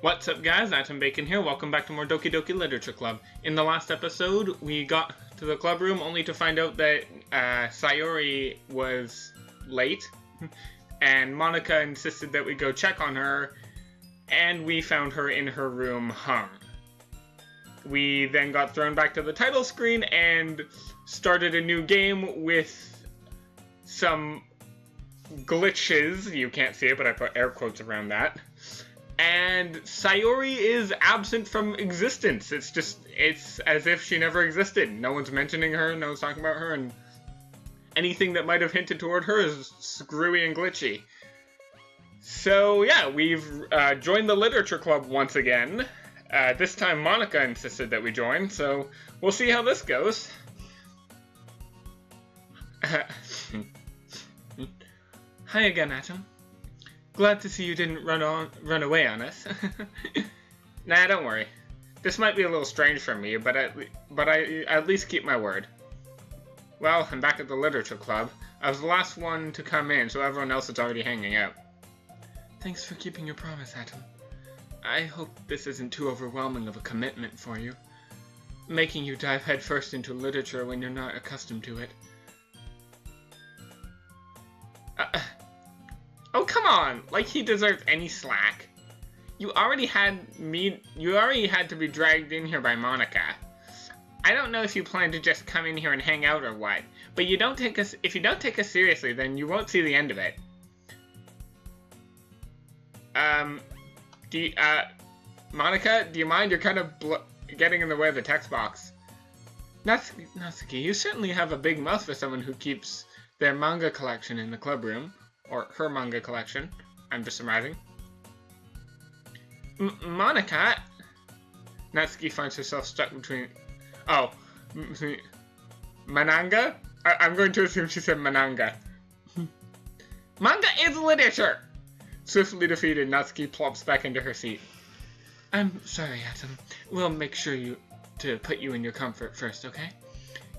What's up guys, Atom Bacon here, welcome back to more Doki Doki Literature Club. In the last episode, we got to the club room only to find out that Sayori was late, and Monica insisted that we go check on her, and we found her in her room hung. We then got thrown back to the title screen and started a new game with some glitches. You can't see it, but I put air quotes around that. And Sayori is absent from existence. It's as if she never existed. No one's mentioning her, no one's talking about her, and anything that might have hinted toward her is screwy and glitchy. So yeah, we've joined the Literature Club once again. This time Monica insisted that we join, so we'll see how this goes. Hi again, Atom. Glad to see you didn't run away on us. Nah, don't worry. This might be a little strange for me, but I at least keep my word. Well, I'm back at the Literature Club. I was the last one to come in, so everyone else is already hanging out. Thanks for keeping your promise, Atom. I hope this isn't too overwhelming of a commitment for you, making you dive headfirst into literature when you're not accustomed to it. Oh, come on! Like he deserves any slack. You already had to be dragged in here by Monica. I don't know if you plan to just come in here and hang out or what, but if you don't take us seriously, then you won't see the end of it. Monica, do you mind? You're kind of getting in the way of the text box. Natsuki, you certainly have a big mouth for someone who keeps their manga collection in the club room. Or her manga collection. I'm just surmising. Monica! Natsuki finds herself stuck between... Oh. Mananga? I'm going to assume she said Mananga. Manga is literature! Swiftly defeated, Natsuki plops back into her seat. I'm sorry, Atom. We'll make sure to put you in your comfort first, okay?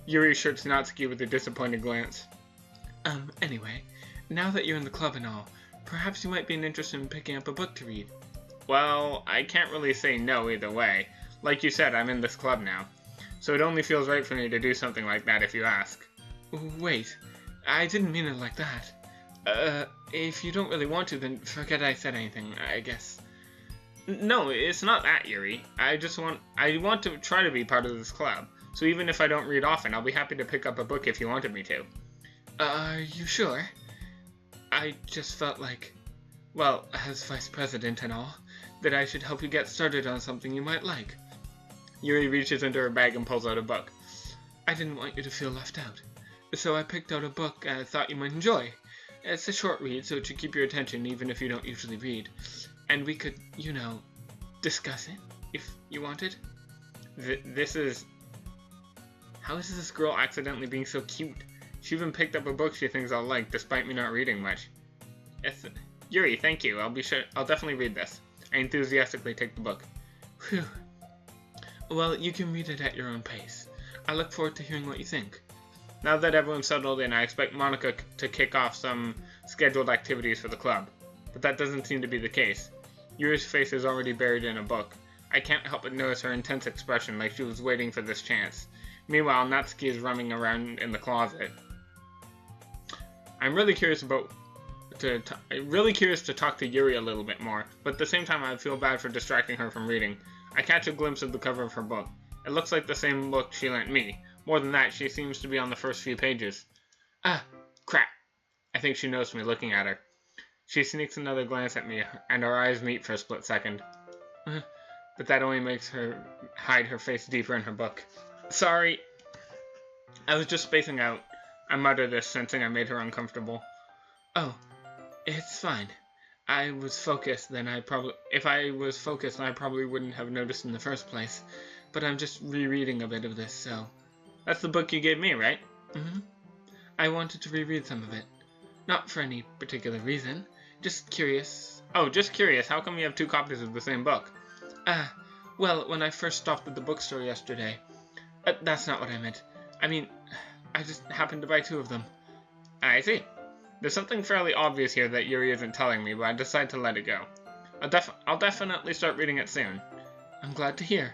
Yuri shirts Natsuki with a disappointed glance. Anyway... Now that you're in the club and all, perhaps you might be interested in picking up a book to read. Well, I can't really say no either way. Like you said, I'm in this club now. So it only feels right for me to do something like that if you ask. Wait, I didn't mean it like that. If you don't really want to, then forget I said anything, I guess. No, it's not that, Yuri. I want to try to be part of this club. So even if I don't read often, I'll be happy to pick up a book if you wanted me to. Are you sure? I just felt like, well, as vice president and all, that I should help you get started on something you might like. Yuri reaches into her bag and pulls out a book. I didn't want you to feel left out, so I picked out a book I thought you might enjoy. It's a short read, so it should keep your attention even if you don't usually read. And we could, discuss it, if you wanted. How is this girl accidentally being so cute? She even picked up a book she thinks I'll like, despite me not reading much. Yes, Yuri, thank you. I'll definitely read this. I enthusiastically take the book. Whew. Well, you can read it at your own pace. I look forward to hearing what you think. Now that everyone's settled in, I expect Monica to kick off some scheduled activities for the club. But that doesn't seem to be the case. Yuri's face is already buried in a book. I can't help but notice her intense expression, like she was waiting for this chance. Meanwhile, Natsuki is running around in the closet. I'm really curious to talk to Yuri a little bit more, but at the same time I feel bad for distracting her from reading. I catch a glimpse of the cover of her book. It looks like the same book she lent me. More than that, she seems to be on the first few pages. Ah, crap. I think she noticed me looking at her. She sneaks another glance at me, and our eyes meet for a split second. But that only makes her hide her face deeper in her book. Sorry. I was just spacing out. I mutter this, sensing I made her uncomfortable. Oh, it's fine. If I was focused, I probably wouldn't have noticed in the first place. But I'm just rereading a bit of this, so... That's the book you gave me, right? Mm-hmm. I wanted to reread some of it. Not for any particular reason. Just curious. Oh, just curious. How come you have two copies of the same book? Well, when I first stopped at the bookstore yesterday... that's not what I meant. I mean... I just happened to buy two of them. I see. There's something fairly obvious here that Yuri isn't telling me, but I decide to let it go. I'll definitely start reading it soon. I'm glad to hear.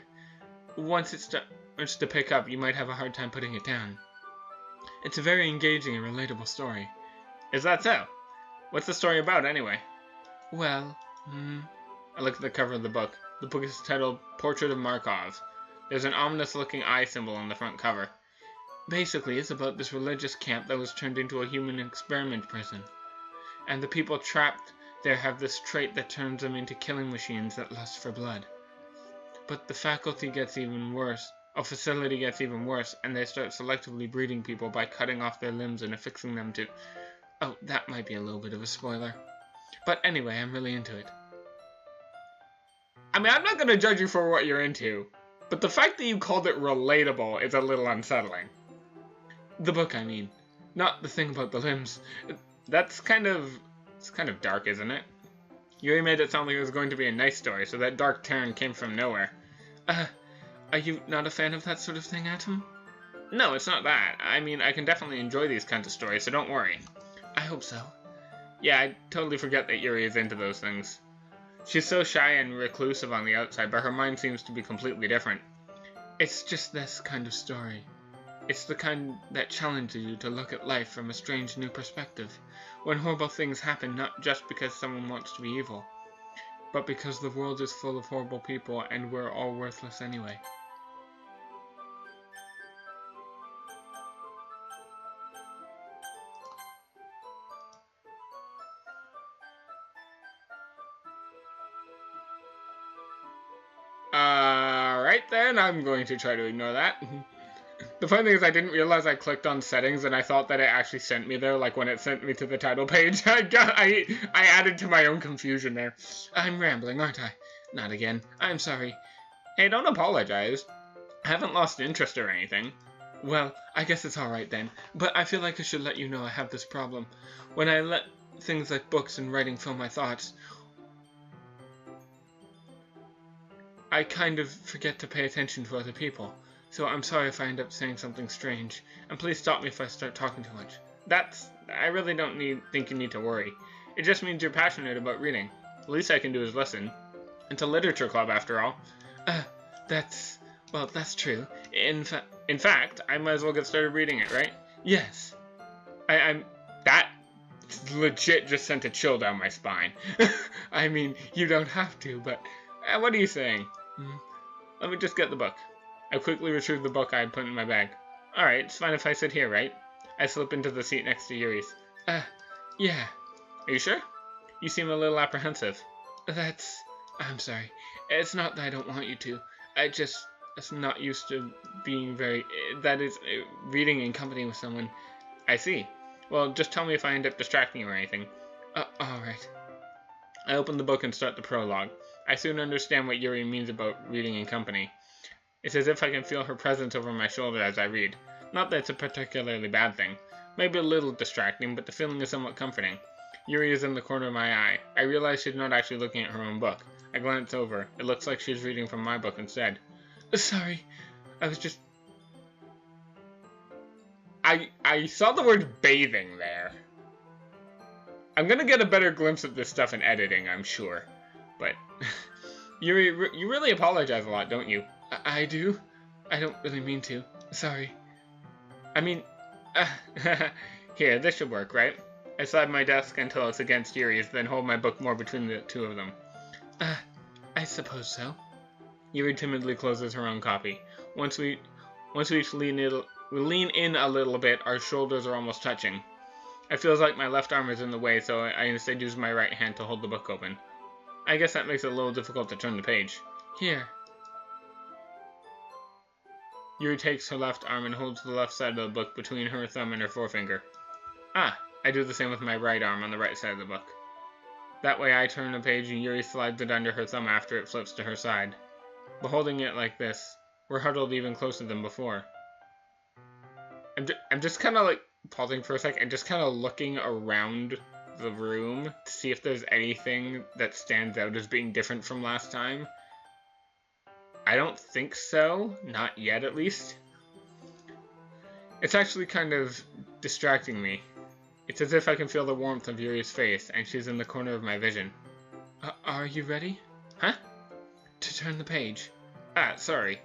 Once it starts to pick up, you might have a hard time putting it down. It's a very engaging and relatable story. Is that so? What's the story about, anyway? Well, I look at the cover of the book. The book is titled Portrait of Markov. There's an ominous-looking eye symbol on the front cover. Basically, it's about this religious camp that was turned into a human experiment prison. And the people trapped there have this trait that turns them into killing machines that lust for blood. But the facility gets even worse, and they start selectively breeding people by cutting off their limbs and affixing them to... Oh, that might be a little bit of a spoiler. But anyway, I'm really into it. I mean, I'm not going to judge you for what you're into, but the fact that you called it relatable is a little unsettling. The book, I mean. Not the thing about the limbs. It's kind of dark, isn't it? You really made it sound like it was going to be a nice story, so that dark turn came from nowhere. Are you not a fan of that sort of thing, Atom? No, it's not that. I mean, I can definitely enjoy these kinds of stories, so don't worry. I hope so. Yeah, I totally forget that Yuri is into those things. She's so shy and reclusive on the outside, but her mind seems to be completely different. It's just this kind of story. It's the kind that challenges you to look at life from a strange new perspective, when horrible things happen not just because someone wants to be evil, but because the world is full of horrible people and we're all worthless anyway. Alright then, I'm going to try to ignore that. The funny thing is I didn't realize I clicked on settings and I thought that it actually sent me there, like when it sent me to the title page. I added to my own confusion there. I'm rambling, aren't I? Not again. I'm sorry. Hey, don't apologize. I haven't lost interest or anything. Well, I guess it's alright then, but I feel like I should let you know I have this problem. When I let things like books and writing fill my thoughts, I kind of forget to pay attention to other people. So I'm sorry if I end up saying something strange, and please stop me if I start talking too much. I really don't think you need to worry. It just means you're passionate about reading. The least I can do is listen. It's a literature club after all. That's true. In fact, I might as well get started reading it, right? Yes. That legit just sent a chill down my spine. I mean, you don't have to, but what are you saying? Let me just get the book. I quickly retrieved the book I had put in my bag. Alright, it's fine if I sit here, right? I slip into the seat next to Yuri's. Yeah. Are you sure? You seem a little apprehensive. I'm sorry. It's not that I don't want you to. I'm not used to being reading in company with someone. I see. Well, just tell me if I end up distracting you or anything. Alright. I open the book and start the prologue. I soon understand what Yuri means about reading in company. It's as if I can feel her presence over my shoulder as I read. Not that it's a particularly bad thing. Maybe a little distracting, but the feeling is somewhat comforting. Yuri is in the corner of my eye. I realize she's not actually looking at her own book. I glance over. It looks like she's reading from my book instead. Sorry. I saw the word bathing there. I'm gonna get a better glimpse of this stuff in editing, I'm sure. But, Yuri, you really apologize a lot, don't you? I do? I don't really mean to. Sorry. I mean, here, this should work, right? I slide my desk until it's against Yuri's, then hold my book more between the two of them. I suppose so. Yuri timidly closes her own copy. Once we each lean in a little bit, our shoulders are almost touching. It feels like my left arm is in the way, so I instead use my right hand to hold the book open. I guess that makes it a little difficult to turn the page. Here. Yuri takes her left arm and holds the left side of the book between her thumb and her forefinger. I do the same with my right arm on the right side of the book. That way I turn the page and Yuri slides it under her thumb after it flips to her side. But holding it like this, we're huddled even closer than before. I'm just kind of like pausing for a sec and just kind of looking around the room to see if there's anything that stands out as being different from last time. I don't think so. Not yet, at least. It's actually kind of distracting me. It's as if I can feel the warmth of Yuri's face, and she's in the corner of my vision. Are you ready? Huh? To turn the page. Sorry.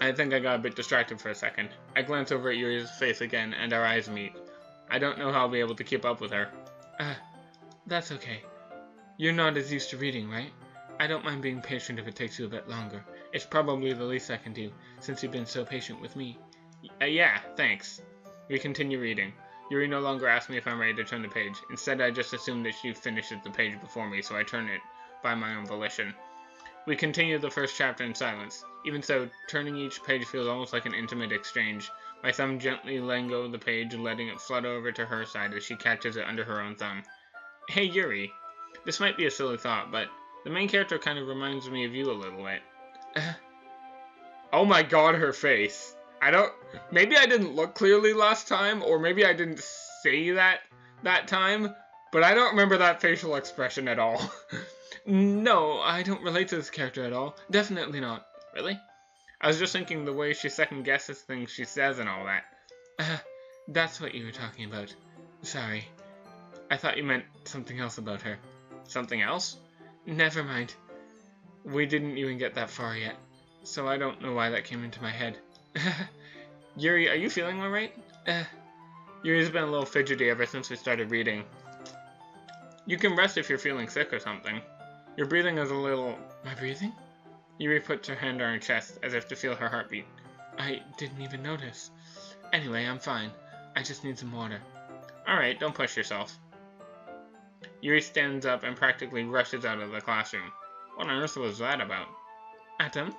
I think I got a bit distracted for a second. I glance over at Yuri's face again, and our eyes meet. I don't know how I'll be able to keep up with her. That's okay. You're not as used to reading, right? I don't mind being patient if it takes you a bit longer. It's probably the least I can do, since you've been so patient with me. Yeah, thanks. We continue reading. Yuri no longer asks me if I'm ready to turn the page. Instead, I just assume that she finishes the page before me, so I turn it by my own volition. We continue the first chapter in silence. Even so, turning each page feels almost like an intimate exchange. My thumb gently letting go of the page and letting it flutter over to her side as she catches it under her own thumb. Hey Yuri, this might be a silly thought, but the main character kind of reminds me of you a little bit. Oh my god, her face. Maybe I didn't look clearly last time, or maybe I didn't say that time, but I don't remember that facial expression at all. No, I don't relate to this character at all. Definitely not. Really? I was just thinking the way she second-guesses things she says and all that. That's what you were talking about. Sorry. I thought you meant something else about her. Something else? Never mind. We didn't even get that far yet, so I don't know why that came into my head. Yuri, are you feeling alright? Yuri's been a little fidgety ever since we started reading. You can rest if you're feeling sick or something. Your breathing is a little... My breathing? Yuri puts her hand on her chest, as if to feel her heartbeat. I didn't even notice. Anyway, I'm fine. I just need some water. Alright, don't push yourself. Yuri stands up and practically rushes out of the classroom. What on earth was that about? Atom?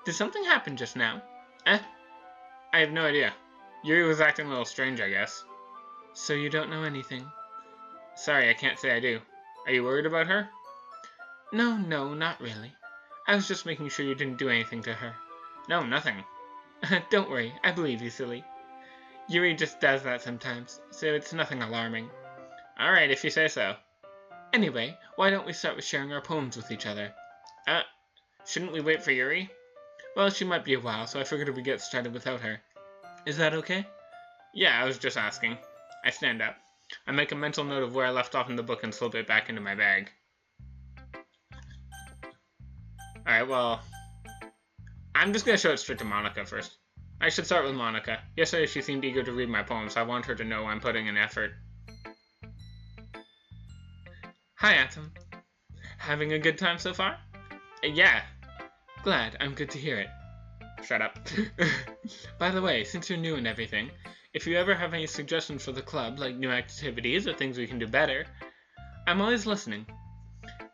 Did something happen just now? I have no idea. Yuri was acting a little strange, I guess. So you don't know anything? Sorry, I can't say I do. Are you worried about her? No, not really. I was just making sure you didn't do anything to her. No, nothing. Don't worry, I believe you, silly. Yuri just does that sometimes, so it's nothing alarming. Alright, if you say so. Anyway, why don't we start with sharing our poems with each other? Shouldn't we wait for Yuri? Well, she might be a while, so I figured we'd get started without her. Is that okay? Yeah, I was just asking. I stand up. I make a mental note of where I left off in the book and slip it back into my bag. Alright, well, I'm just going to show it straight to Monica first. I should start with Monica. Yesterday she seemed eager to read my poem, so I want her to know I'm putting in effort. Hi, Atom. Having a good time so far? Yeah. Glad, I'm good to hear it. Shut up. By the way, since you're new and everything, if you ever have any suggestions for the club, like new activities or things we can do better, I'm always listening.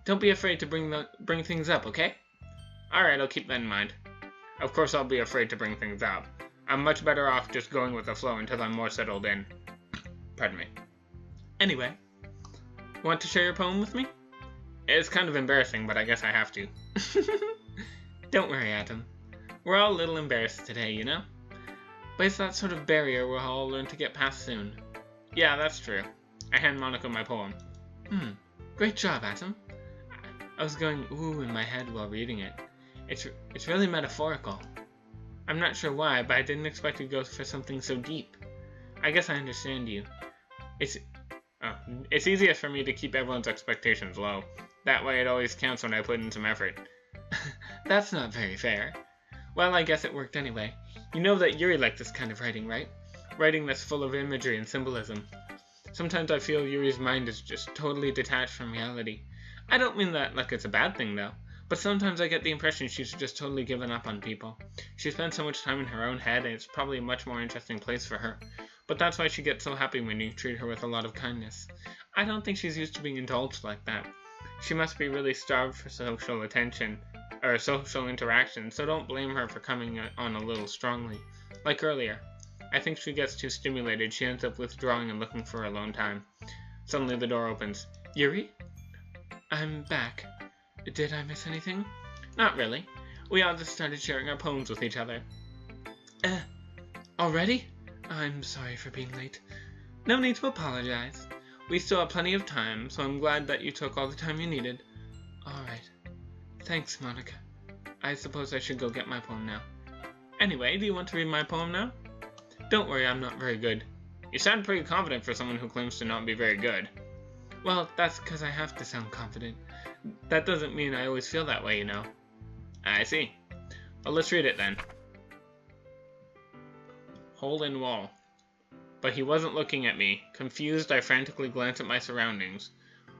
Don't be afraid to bring things up, okay? Alright, I'll keep that in mind. Of course I'll be afraid to bring things up. I'm much better off just going with the flow until I'm more settled in. Pardon me. Anyway, want to share your poem with me? It's kind of embarrassing, but I guess I have to. Don't worry, Atom. We're all a little embarrassed today, you know? But it's that sort of barrier we'll all learn to get past soon. Yeah, that's true. I hand Monica my poem. Great job, Atom. I was going ooh in my head while reading it. It's really metaphorical. I'm not sure why, but I didn't expect to go for something so deep. I guess I understand you. It's easiest for me to keep everyone's expectations low. That way it always counts when I put in some effort. That's not very fair. Well, I guess it worked anyway. You know that Yuri liked this kind of writing, right? Writing that's full of imagery and symbolism. Sometimes I feel Yuri's mind is just totally detached from reality. I don't mean that like it's a bad thing, though. But sometimes I get the impression she's just totally given up on people. She spends so much time in her own head, and it's probably a much more interesting place for her. But that's why she gets so happy when you treat her with a lot of kindness. I don't think she's used to being indulged like that. She must be really starved for social attention, or social interaction, so don't blame her for coming on a little strongly. Like earlier. I think she gets too stimulated, she ends up withdrawing and looking for alone time. Suddenly the door opens. Yuri? I'm back. Did I miss anything? Not really. We all just started sharing our poems with each other. Already? I'm sorry for being late. No need to apologize. We still have plenty of time, so I'm glad that you took all the time you needed. Alright. Thanks, Monica. I suppose I should go get my poem now. Anyway, do you want to read my poem now? Don't worry, I'm not very good. You sound pretty confident for someone who claims to not be very good. Well, that's because I have to sound confident. That doesn't mean I always feel that way, you know. I see. Well, let's read it then. Hole in wall. But he wasn't looking at me. Confused, I frantically glance at my surroundings.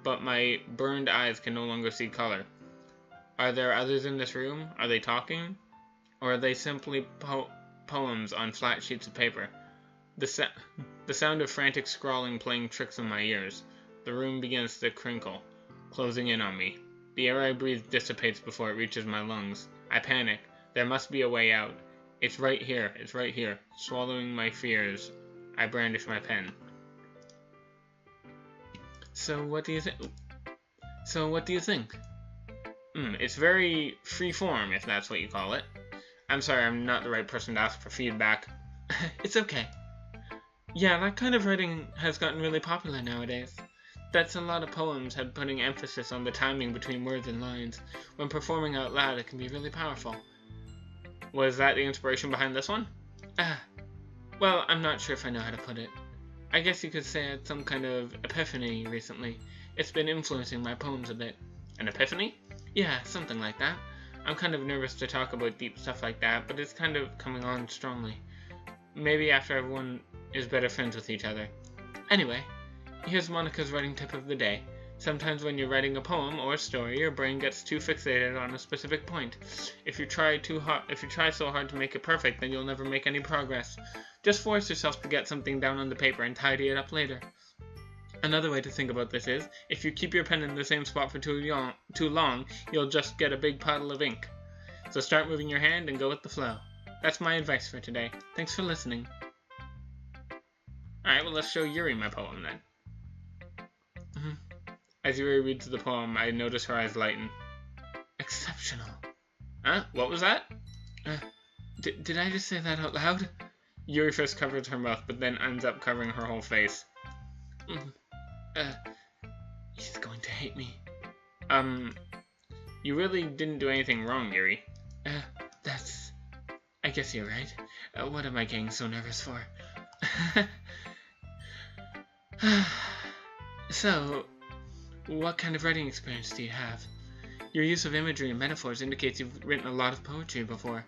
But my burned eyes can no longer see color. Are there others in this room? Are they talking? Or are they simply poems on flat sheets of paper? The sound of frantic scrawling playing tricks in my ears. The room begins to crinkle, closing in on me. The air I breathe dissipates before it reaches my lungs. I panic. There must be a way out. It's right here. It's right here. Swallowing my fears, I brandish my pen. So what do you think? It's very free form, if that's what you call it. I'm sorry, I'm not the right person to ask for feedback. It's okay. Yeah, that kind of writing has gotten really popular nowadays. That's a lot of poems have putting emphasis on the timing between words and lines. When performing out loud, it can be really powerful. Was that the inspiration behind this one? Well, I'm not sure if I know how to put it. I guess you could say I had some kind of epiphany recently. It's been influencing my poems a bit. An epiphany? Yeah, something like that. I'm kind of nervous to talk about deep stuff like that, but it's kind of coming on strongly. Maybe after everyone is better friends with each other. Anyway, here's Monica's writing tip of the day. Sometimes when you're writing a poem or a story, your brain gets too fixated on a specific point. If you try so hard to make it perfect, then you'll never make any progress. Just force yourself to get something down on the paper and tidy it up later. Another way to think about this is, if you keep your pen in the same spot for too long, you'll just get a big puddle of ink. So start moving your hand and go with the flow. That's my advice for today. Thanks for listening. Alright, well, let's show Yuri my poem then. As Yuri reads the poem, I notice her eyes lighten. Exceptional. Huh? What was that? Did I just say that out loud? Yuri first covers her mouth, but then ends up covering her whole face. He's going to hate me. You really didn't do anything wrong, Yuri. I guess you're right. What am I getting so nervous for? So, what kind of writing experience do you have? Your use of imagery and metaphors indicates you've written a lot of poetry before.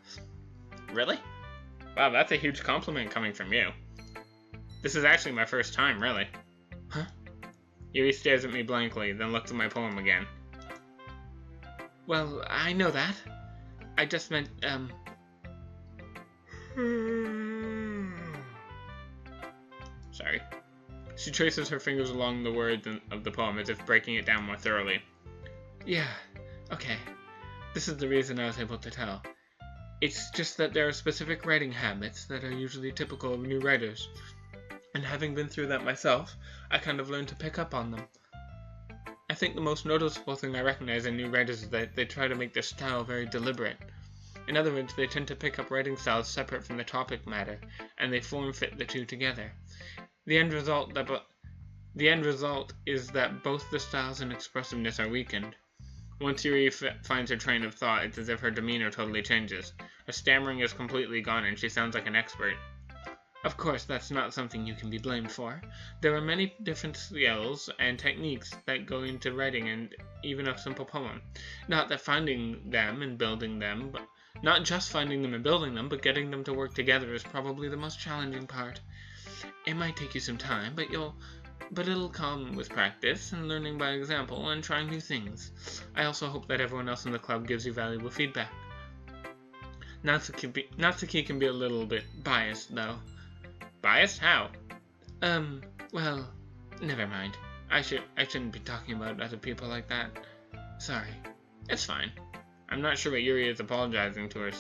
Really? Wow, that's a huge compliment coming from you. This is actually my first time, really. Huh? Yuri stares at me blankly, then looks at my poem again. Well, I know that. I just meant, Sorry. She traces her fingers along the words of the poem as if breaking it down more thoroughly. Yeah, okay. This is the reason I was able to tell. It's just that there are specific writing habits that are usually typical of new writers. And having been through that myself, I kind of learned to pick up on them. I think the most noticeable thing I recognize in new writers is that they try to make their style very deliberate. In other words, they tend to pick up writing styles separate from the topic matter, and they form-fit the two together. The end result is that both the styles and expressiveness are weakened. Once Yuri finds her train of thought, it's as if her demeanor totally changes. Her stammering is completely gone and she sounds like an expert. Of course, that's not something you can be blamed for. There are many different skills and techniques that go into writing and even a simple poem. Not just finding them and building them, but getting them to work together is probably the most challenging part. It might take you some time, but it'll come with practice and learning by example and trying new things. I also hope that everyone else in the club gives you valuable feedback. Natsuki can be a little bit biased, though. Biased? How? Well, never mind. I shouldn't be talking about other people like that. Sorry. It's fine. I'm not sure what Yuri is apologizing to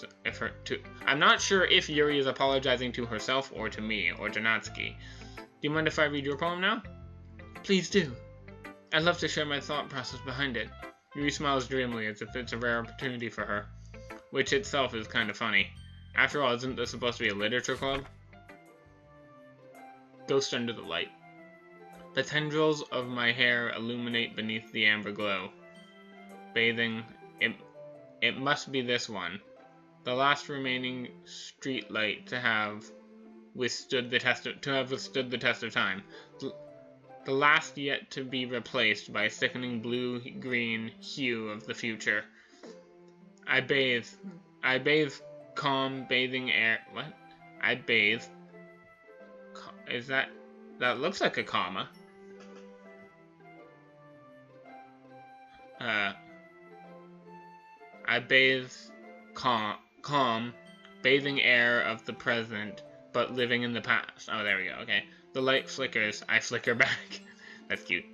I'm not sure if Yuri is apologizing to herself or to me or to Natsuki. Do you mind if I read your poem now? Please do. I'd love to share my thought process behind it. Yuri smiles dreamily as if it's a rare opportunity for her, which itself is kind of funny. After all, isn't this supposed to be a literature club? Ghost under the light. The tendrils of my hair illuminate beneath the amber glow. Bathing, it must be this one. The last remaining street light to have withstood the test of time. the last yet to be replaced by a sickening blue-green hue of the future. I bathe, calm, bathing air. What? I bathe. Is that looks like a comma. I bathe calm, bathing air of the present, but living in the past. Oh, there we go. Okay. The light flickers. I flicker back. That's cute.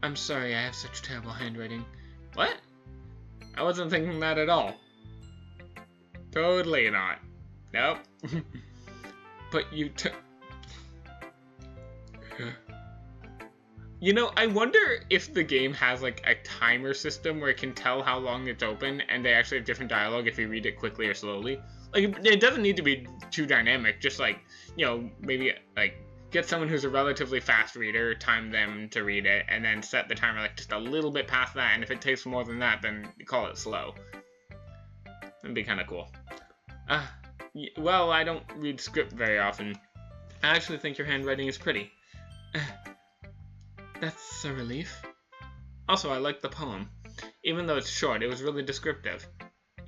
I'm sorry I have such terrible handwriting. What? I wasn't thinking that at all. Totally not. Nope. But you You know, I wonder if the game has like a timer system where it can tell how long it's open, and they actually have different dialogue if you read it quickly or slowly. Like, it doesn't need to be too dynamic, just like, you know, maybe like get someone who's a relatively fast reader, time them to read it, and then set the timer like just a little bit past that, and if it takes more than that, then call it slow. That'd be kind of cool. Well, I don't read script very often. I actually think your handwriting is pretty. That's a relief. Also, I like the poem. Even though it's short, it was really descriptive.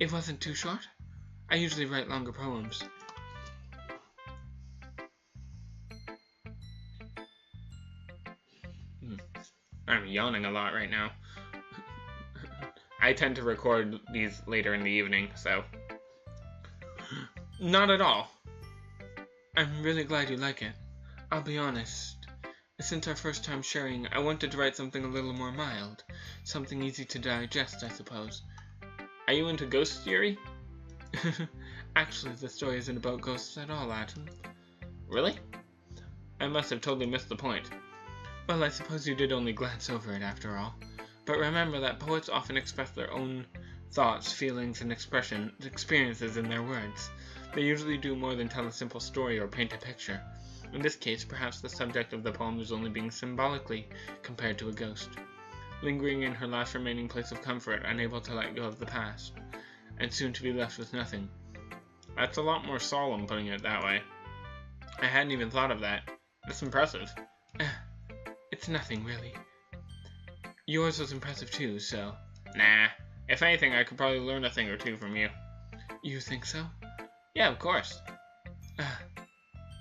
It wasn't too short? I usually write longer poems. I'm yawning a lot right now. I tend to record these later in the evening, so... Not at all. I'm really glad you like it. I'll be honest. Since our first time sharing, I wanted to write something a little more mild. Something easy to digest, I suppose. Are you into ghost theory? Actually, the story isn't about ghosts at all, Atom. Really? I must have totally missed the point. Well, I suppose you did only glance over it after all. But remember that poets often express their own thoughts, feelings, and experiences in their words. They usually do more than tell a simple story or paint a picture. In this case, perhaps the subject of the poem is only being symbolically compared to a ghost, lingering in her last remaining place of comfort, unable to let go of the past, and soon to be left with nothing. That's a lot more solemn, putting it that way. I hadn't even thought of that. That's impressive. It's nothing, really. Yours was impressive too, so... Nah. If anything, I could probably learn a thing or two from you. You think so? Yeah, of course.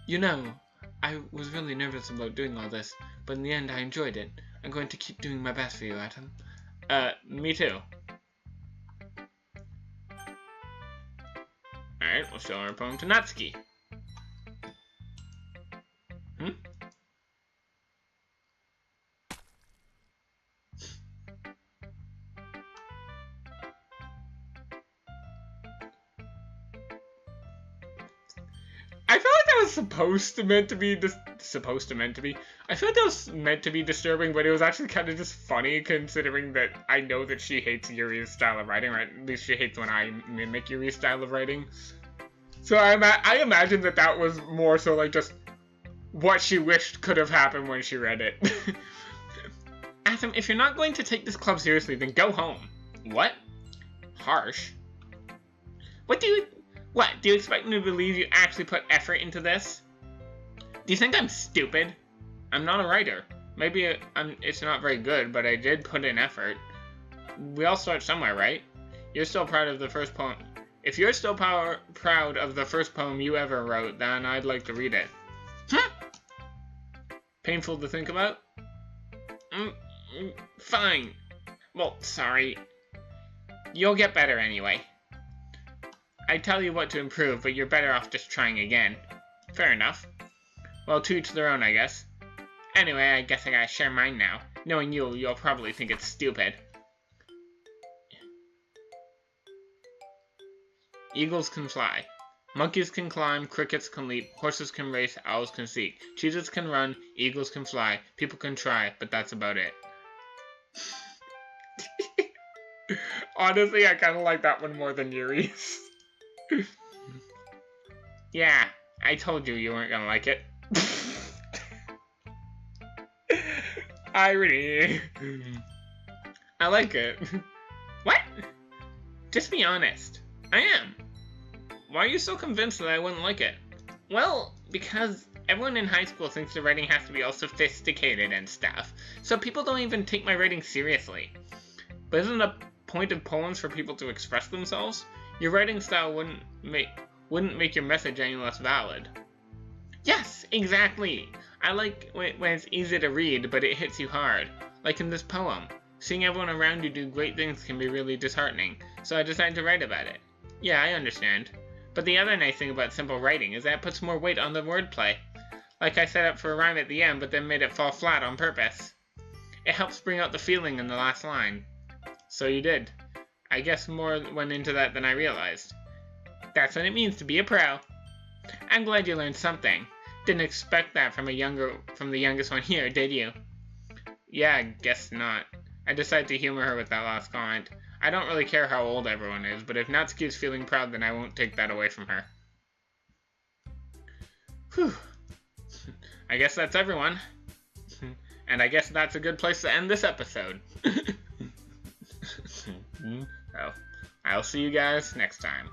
You know, I was really nervous about doing all this, but in the end I enjoyed it. I'm going to keep doing my best for you, Atom. Me too. Alright, we'll show our poem to Natsuki. I feel like that was supposed to meant to be. I feel like that was meant to be disturbing, but it was actually kind of just funny considering that I know that she hates Yuri's style of writing, right? At least she hates when I mimic Yuri's style of writing. So I imagine that was more so like just what she wished could have happened when she read it. Atom, if you're not going to take this club seriously, then go home. What? Harsh. What, do you expect me to believe you actually put effort into this? Do you think I'm stupid? I'm not a writer. Maybe it's not very good, but I did put in effort. We all start somewhere, right? You're still proud of the first poem. If you're still proud of the first poem you ever wrote, then I'd like to read it. Painful to think about? Fine. Well, sorry. You'll get better anyway. I tell you what to improve, but you're better off just trying again. Fair enough. Well, to each their own, I guess. Anyway, I guess I gotta share mine now. Knowing you'll probably think it's stupid. Eagles can fly. Monkeys can climb, crickets can leap, horses can race, owls can seek. Cheetahs can run, eagles can fly, people can try, but that's about it. Honestly, I kinda like that one more than Yuri's. Yeah, I told you weren't gonna like it. Irony. I like it. What? Just be honest. I am. Why are you so convinced that I wouldn't like it? Well, because Everyone in high school thinks the writing has to be all sophisticated and stuff, so people don't even take my writing seriously. But isn't the point of poems for people to express themselves? Your writing style wouldn't make your message any less valid. Yes, exactly! I like when it's easy to read, but it hits you hard. Like in this poem. Seeing everyone around you do great things can be really disheartening, so I decided to write about it. Yeah, I understand. But the other nice thing about simple writing is that it puts more weight on the wordplay. Like I set up for a rhyme at the end, but then made it fall flat on purpose. It helps bring out the feeling in the last line. So you did. I guess more went into that than I realized. That's what it means to be a pro. I'm glad you learned something. Didn't expect that from the youngest one here, did you? Yeah, I guess not. I decided to humor her with that last comment. I don't really care how old everyone is, but if Natsuki is feeling proud, then I won't take that away from her. Whew. I guess that's everyone. And I guess that's a good place to end this episode. So, I'll see you guys next time.